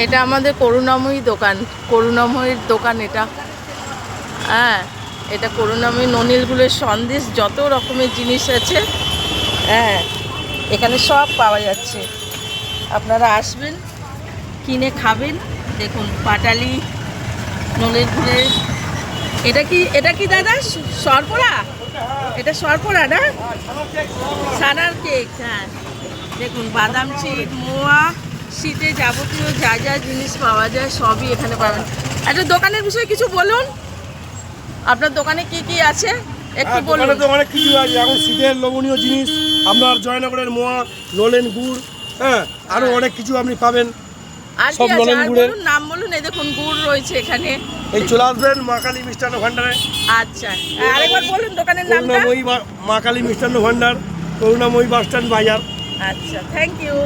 এটা আমাদের করুণাময়ী দোকান, করুণাময়ীর দোকান এটা। হ্যাঁ, এটা করুণাময়ী ননিলগুলোর সন্দেশ, যত রকমের জিনিস আছে। হ্যাঁ, এখানে সব পাওয়া যাচ্ছে, আপনারা আসবেন, কিনে খাবেন। দেখুন পাটালি, নলের গুড়ের। এটা কি দাদা সরপরা? এটা সরপরা না? সানার কেক। হ্যাঁ, দেখুন বাদাম চিট, মোয়া, শীতে যাবতীয় যা যা জিনিস পাওয়া যায় সবই এখানে পাবেন। একটা দোকানের বিষয়ে কিছু বলুন, আপনার দোকানে কি কি আছে একটু বলুন। দোকানে তো অনেক কিছু আছে এখন, শীতের লোভনীয় জিনিস আপনার জয়নগরের মোয়া, নলেন গুড়, হ্যাঁ আরও অনেক কিছু আপনি পাবেন। আর কি সব আছে নলেন আর গুড়ের। বলুন, নাম বলুন। এই দেখুন গুড় রয়েছে এখানে। এই চলে আসবেন মা কালী মিষ্টান্ন ভাণ্ডারে। আচ্ছা, আরেকবার বলুন দোকানের নামটা। করুণাময়ী মা কালী মিষ্টান্ন ভাণ্ডার, করুণাময়ী বাস স্ট্যান্ড বাজার। আচ্ছা, থ্যাংক ইউ।